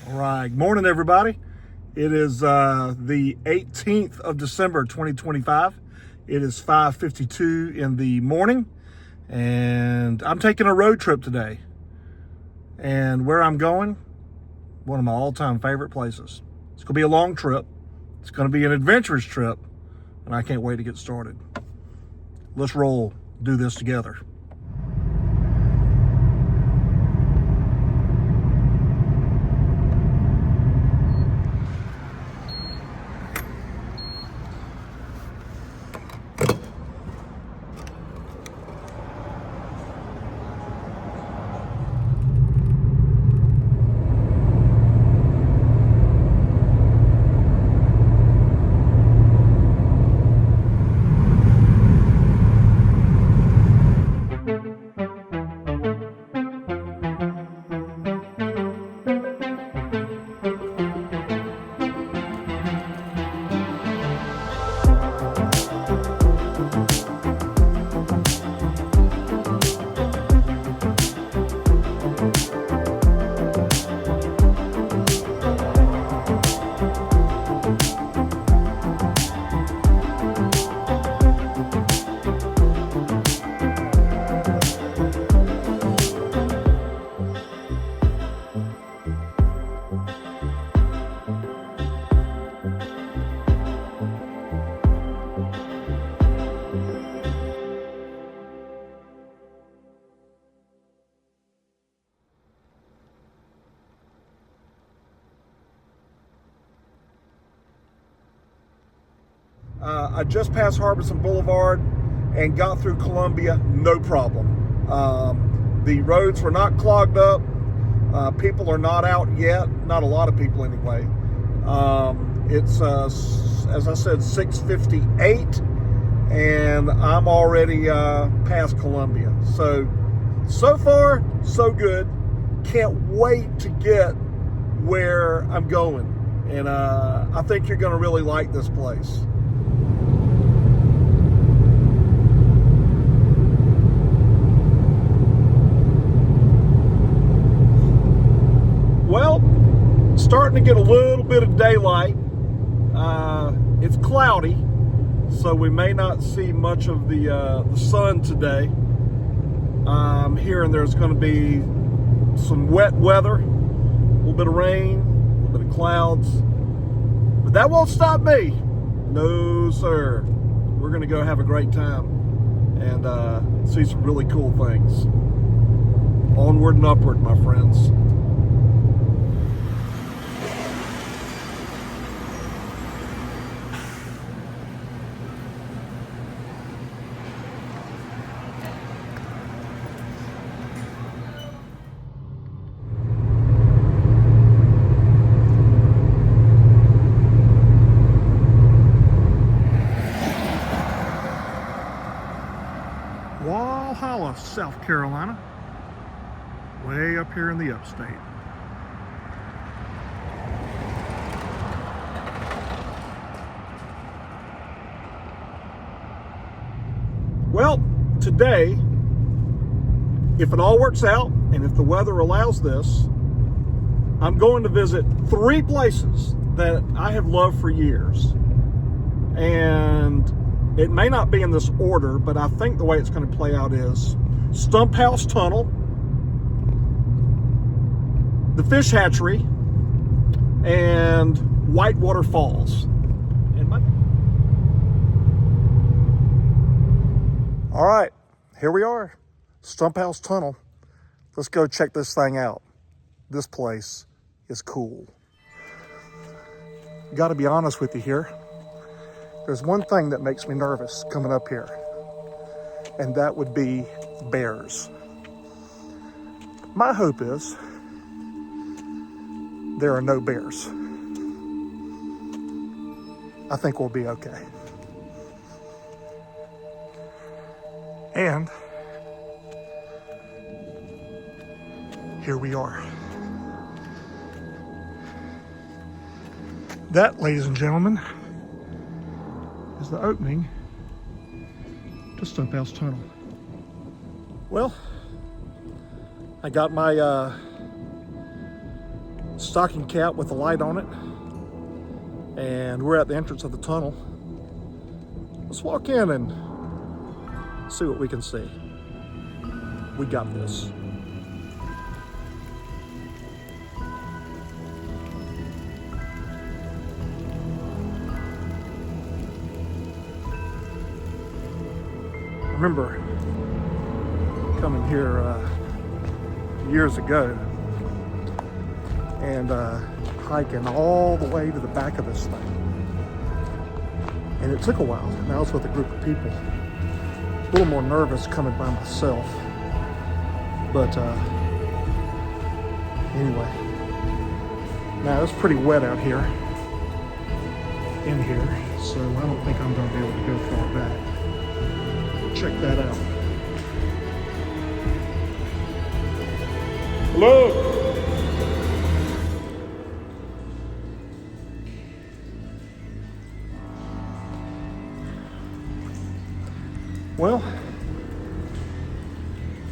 All right, good morning, everybody. It is the 18th of December, 2025. It is 5:52 in the morning, and I'm taking a road trip today. And where I'm going, one of my all-time favorite places. It's going to be a long trip. It's going to be an adventurous trip, and I can't wait to get started. Let's roll, do this together. I just passed Harbison Boulevard and got through Columbia, no problem. The roads were not clogged up. People are not out yet, not a lot of people anyway. It's, as I said, 6:58, and I'm already past Columbia. So far, so good. Can't wait to get where I'm going. And I think you're going to really like this place. Well, starting to get a little bit of daylight. It's cloudy, so we may not see much of the sun today. I'm hearing there's going to be some wet weather, a little bit of rain, a little bit of clouds, but that won't stop me. No, sir. We're going to go have a great time and see some really cool things. Onward and upward, my friends. Walhalla, South Carolina, way up here in the Upstate. Well, today, if it all works out and if the weather allows this, I'm going to visit 3 places that I have loved for years. And it may not be in this order, but I think the way it's going to play out is Stumphouse Tunnel, the Fish Hatchery, and Whitewater Falls. All right, here we are, Stumphouse Tunnel. Let's go check this thing out. This place is cool. Got to be honest with you here. There's one thing that makes me nervous coming up here, and that would be bears. My hope is there are no bears. I think we'll be okay. And here we are. That, ladies and gentlemen, is the opening to Stumphouse Tunnel. Well, I got my stocking cap with a light on it. And we're at the entrance of the tunnel. Let's walk in and see what we can see. We got this. I remember coming here years ago and hiking all the way to the back of this thing. And it took a while. And I was with a group of people. A little more nervous coming by myself. But anyway. Now it's pretty wet out here. In here. So I don't think I'm going to be able to go far back. Check that out. Hello. Well,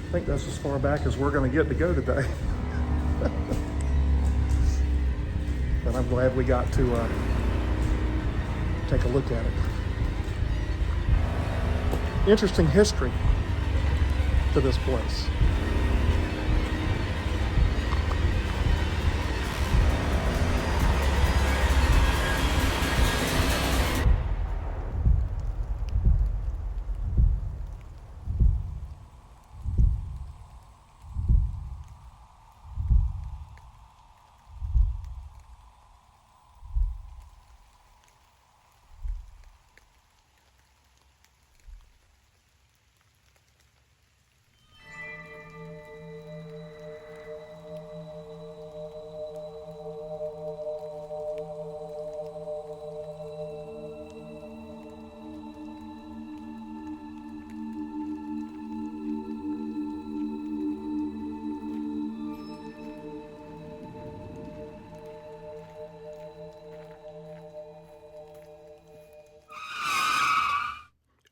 I think that's as far back as we're going to get to go today. But I'm glad we got to take a look at it. Interesting history to this place.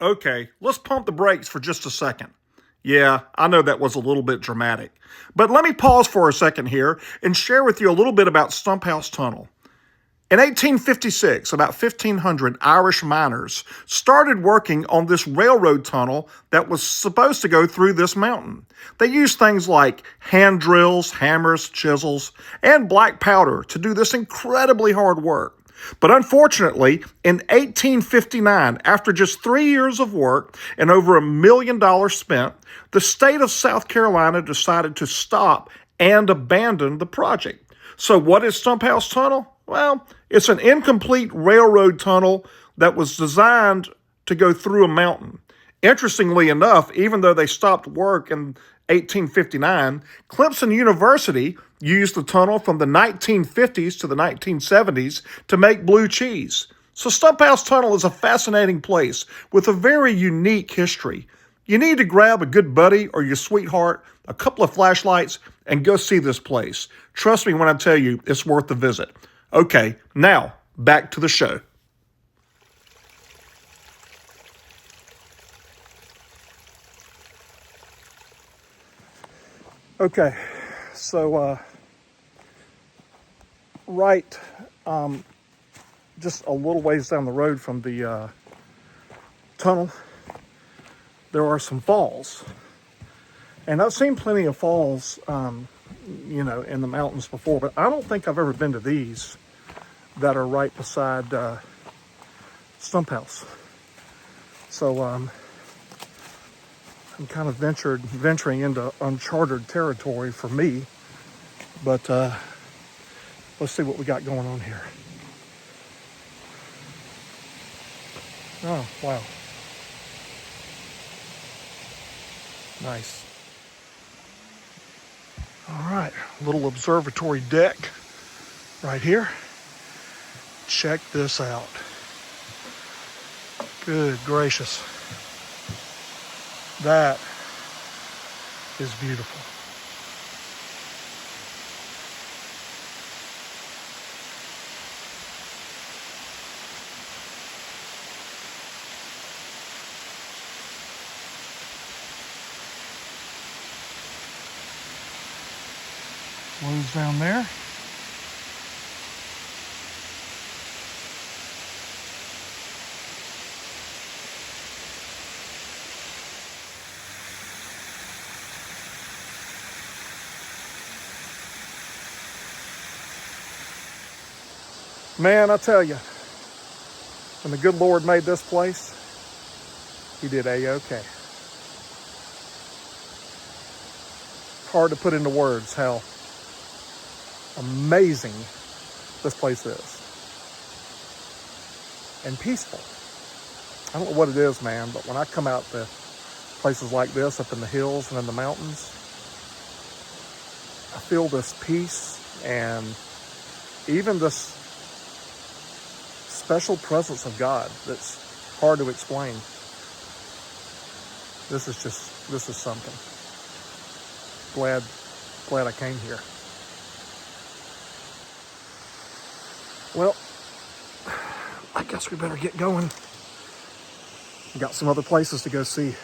Okay, let's pump the brakes for just a second. Yeah, I know that was a little bit dramatic. But let me pause for a second here and share with you a little bit about Stumphouse Tunnel. In 1856, about 1,500 Irish miners started working on this railroad tunnel that was supposed to go through this mountain. They used things like hand drills, hammers, chisels, and black powder to do this incredibly hard work. But unfortunately, in 1859, after just 3 years of work and over $1 million spent, the state of South Carolina decided to stop and abandon the project. So what is Stumphouse Tunnel? Well, it's an incomplete railroad tunnel that was designed to go through a mountain. Interestingly enough, even though they stopped work in 1859, Clemson University used the tunnel from the 1950s to the 1970s to make blue cheese. So Stumphouse Tunnel is a fascinating place with a very unique history. You need to grab a good buddy or your sweetheart, a couple of flashlights, and go see this place. Trust me when I tell you, it's worth the visit. Okay, now, back to the show. Okay, so right just a little ways down the road from the tunnel, there are some falls. And I've seen plenty of falls, in the mountains before, but I don't think I've ever been to these that are right beside Stumphouse. So I'm kind of venturing into uncharted territory for me, but let's see what we got going on here. Oh, wow. Nice. All right, little observatory deck right here. Check this out. Good gracious. That is beautiful. Flows down there. Man, I tell you, when the good Lord made this place, he did A-OK. Hard to put into words how amazing this place is. And peaceful. I don't know what it is, man, but when I come out to places like this, up in the hills and in the mountains, I feel this peace and even this special presence of God that's hard to explain. This is something. Glad I came here. Well, I guess we better get going. We got some other places to go see.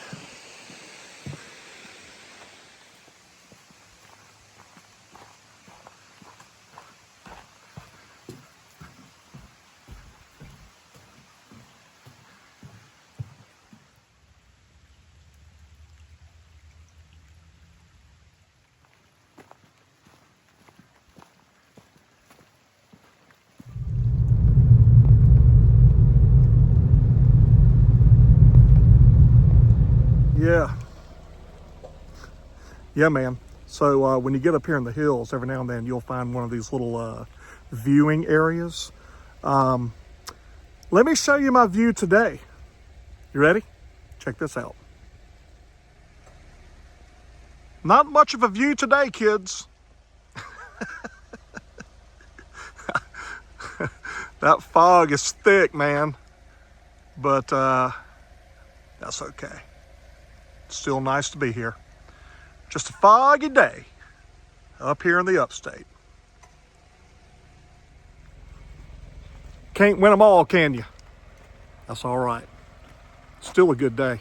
Yeah, man. So when you get up here in the hills, every now and then you'll find one of these little viewing areas. Let me show you my view today. You ready? Check this out. Not much of a view today, kids. That fog is thick, man. But that's okay. It's still nice to be here. Just a foggy day up here in the Upstate. Can't win them all, can you? That's all right. Still a good day.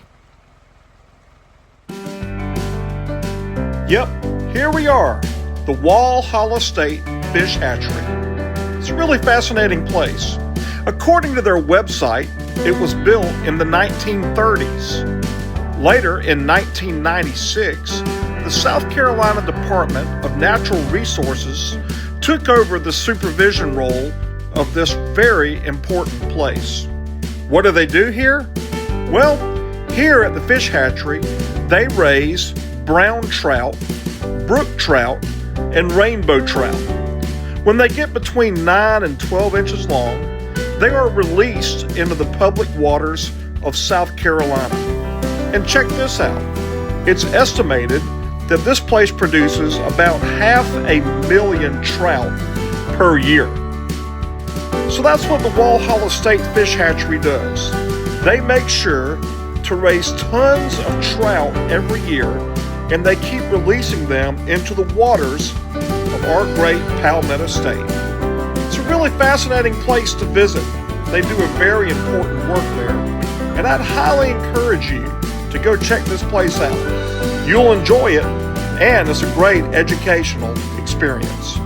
Yep, here we are, the Walhalla State Fish Hatchery. It's a really fascinating place. According to their website, it was built in the 1930s. Later, in 1996, the South Carolina Department of Natural Resources took over the supervision role of this very important place. What do they do here? Well, here at the fish hatchery, they raise brown trout, brook trout, and rainbow trout. When they get between 9 and 12 inches long, they are released into the public waters of South Carolina. And check this out. It's estimated that this place produces about 500,000 trout per year. So that's what the Walhalla State Fish Hatchery does. They make sure to raise tons of trout every year, and they keep releasing them into the waters of our great Palmetto State. It's a really fascinating place to visit. They do a very important work there, and I'd highly encourage you to go check this place out. You'll enjoy it, and it's a great educational experience.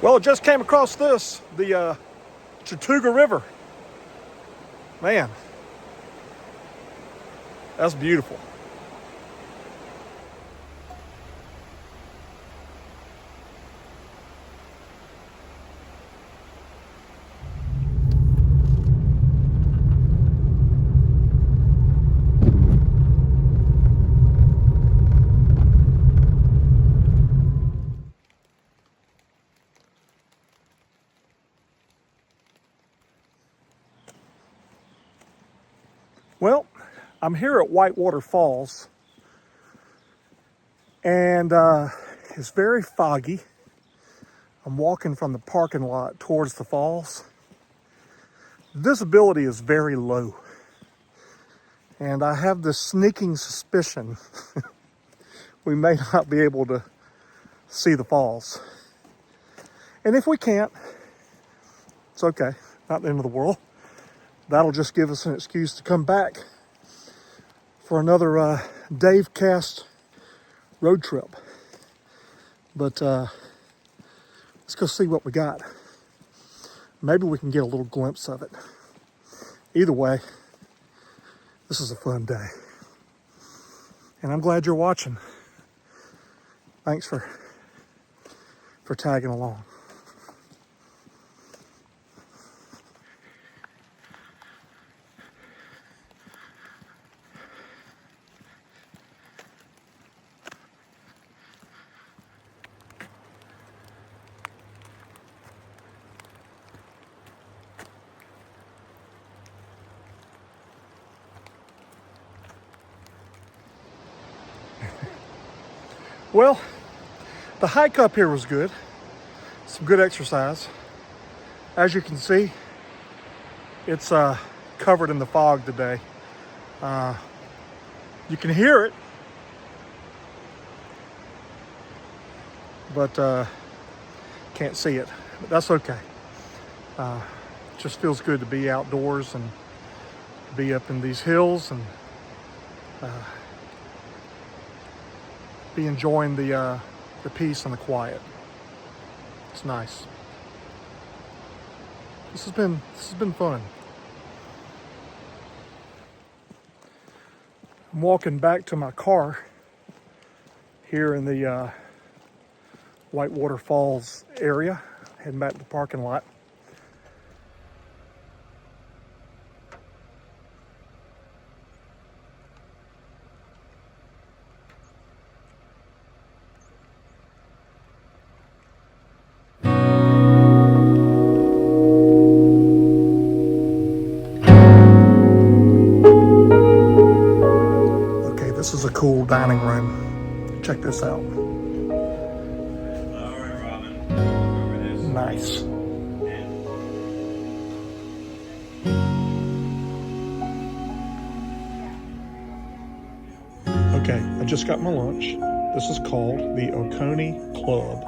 Well, I just came across this, the Chattooga River. Man, that's beautiful. Well, I'm here at Whitewater Falls, and it's very foggy. I'm walking from the parking lot towards the falls. Visibility is very low, and I have this sneaking suspicion we may not be able to see the falls. And if we can't, it's okay, not the end of the world. That'll just give us an excuse to come back for another DaveCast road trip. But let's go see what we got. Maybe we can get a little glimpse of it. Either way, this is a fun day. And I'm glad you're watching. Thanks for tagging along. Well, the hike up here was good. Some good exercise. As you can see, it's covered in the fog today. You can hear it, but can't see it. But that's okay. Just feels good to be outdoors and be up in these hills and be enjoying the peace and the quiet. It's nice. This has been fun. I'm walking back to my car here in the Whitewater Falls area, heading back to the parking lot. This is a cool dining room. Check this out. All right, Robin. Over this. Nice. Okay, I just got my lunch. This is called the Oconee Club.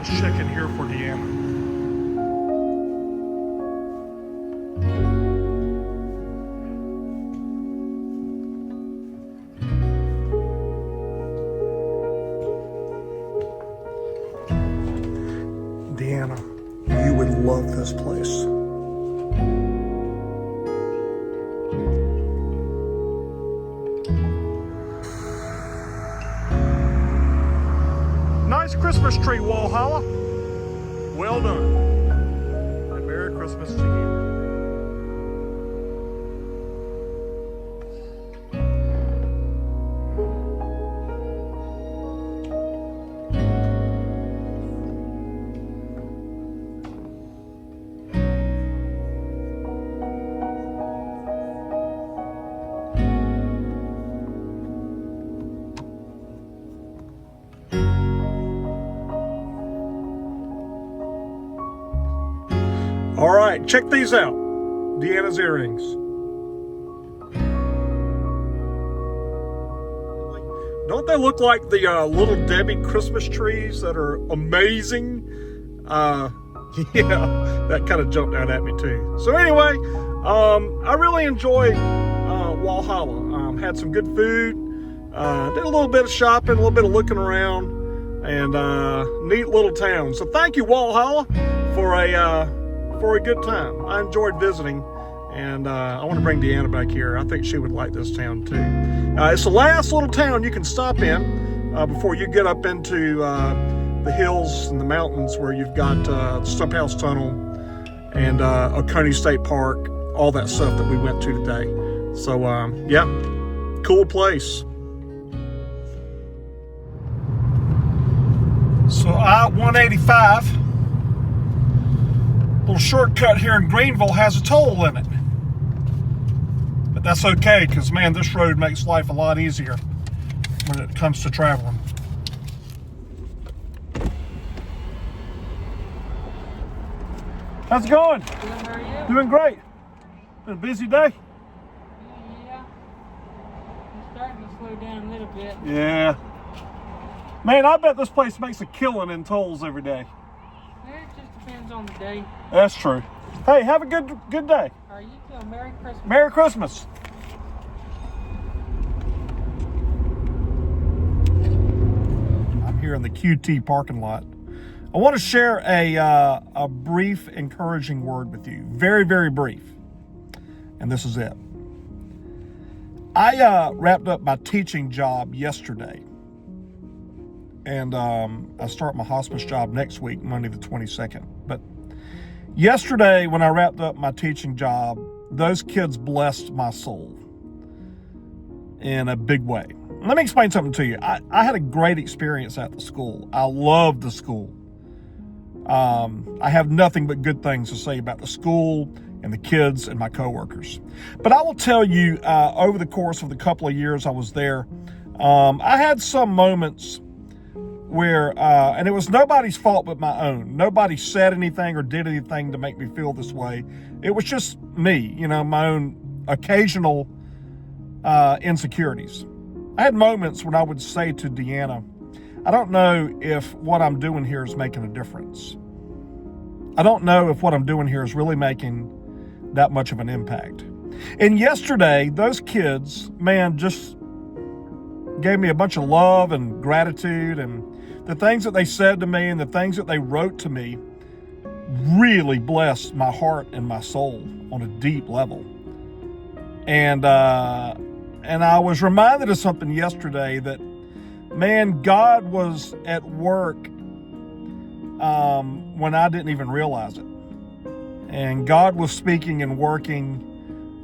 Let's check in here for Deanna. Deanna, you would love this place. Nice Christmas tree, Walhalla. Well done. And Merry Christmas to you. All right, check these out. Deanna's earrings. Don't they look like the Little Debbie Christmas trees that are amazing? Yeah, that kind of jumped out at me too. So anyway, I really enjoyed Walhalla. Had some good food. Did a little bit of shopping, a little bit of looking around, and neat little town. So thank you, Walhalla, for a good time. I enjoyed visiting, and I want to bring Deanna back here. I think she would like this town too. It's the last little town you can stop in before you get up into the hills and the mountains where you've got the Stumphouse Tunnel and Oconee State Park, all that stuff that we went to today. So yeah, cool place. So I-185, little shortcut here in Greenville, has a toll in it. But that's okay, because man, this road makes life a lot easier when it comes to traveling. How's it going? Good, how are you? Doing great. Been a busy day? Yeah. It's starting to slow down a little bit. Yeah. Man, I bet this place makes a killing in tolls every day. It just depends on the day. That's true. Hey, have a good day. Are you too? Merry Christmas. Merry Christmas. I'm here in the QT parking lot. I want to share a brief, encouraging word with you. Very, very brief. And this is it. I wrapped up my teaching job yesterday. And I start my hospice job next week, Monday the 22nd. But yesterday, when I wrapped up my teaching job, those kids blessed my soul in a big way. Let me explain something to you. I had a great experience at the school. I loved the school. I have nothing but good things to say about the school and the kids and my coworkers. But I will tell you, over the course of the couple of years I was there, I had some moments where, and it was nobody's fault but my own. Nobody said anything or did anything to make me feel this way. It was just me, my own occasional insecurities. I had moments when I would say to Deanna, I don't know if what I'm doing here is making a difference. I don't know if what I'm doing here is really making that much of an impact. And yesterday, those kids, man, just gave me a bunch of love and gratitude, and the things that they said to me and the things that they wrote to me really blessed my heart and my soul on a deep level. And I was reminded of something yesterday that, man, God was at work when I didn't even realize it. And God was speaking and working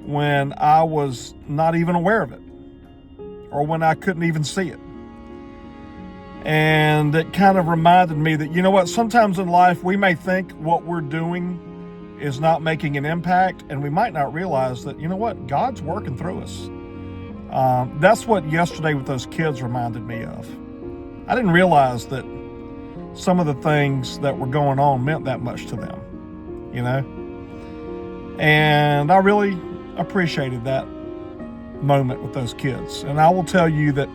when I was not even aware of it, or when I couldn't even see it. And it kind of reminded me that, you know what, sometimes in life we may think what we're doing is not making an impact, and we might not realize that, you know what, God's working through us. That's what yesterday with those kids reminded me of. I didn't realize that some of the things that were going on meant that much to them, And I really appreciated that moment with those kids. And I will tell you that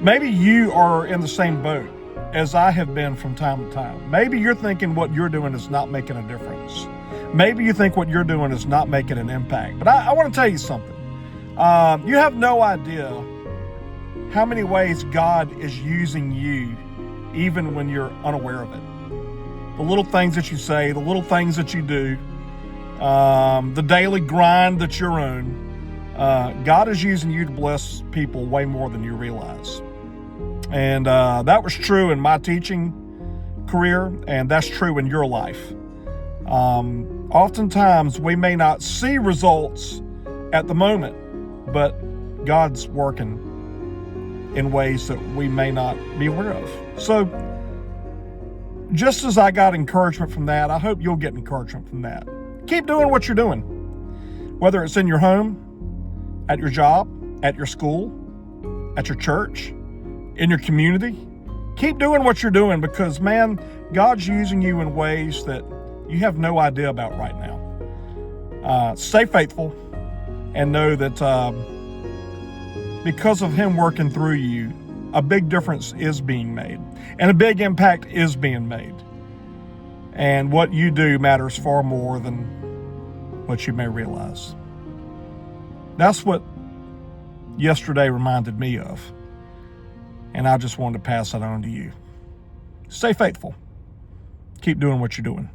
maybe you are in the same boat as I have been from time to time. Maybe you're thinking what you're doing is not making a difference. Maybe you think what you're doing is not making an impact. But I want to tell you something. You have no idea how many ways God is using you, even when you're unaware of it. The little things that you say, the little things that you do, the daily grind that you're on, God is using you to bless people way more than you realize. And that was true in my teaching career, and that's true in your life. Oftentimes, we may not see results at the moment, but God's working in ways that we may not be aware of. So, just as I got encouragement from that, I hope you'll get encouragement from that. Keep doing what you're doing, whether it's in your home, at your job, at your school, at your church, in your community. Keep doing what you're doing, because, man, God's using you in ways that you have no idea about right now. Stay faithful and know that because of Him working through you, a big difference is being made, and a big impact is being made. And what you do matters far more than what you may realize. That's what yesterday reminded me of. And I just wanted to pass that on to you. Stay faithful. Keep doing what you're doing.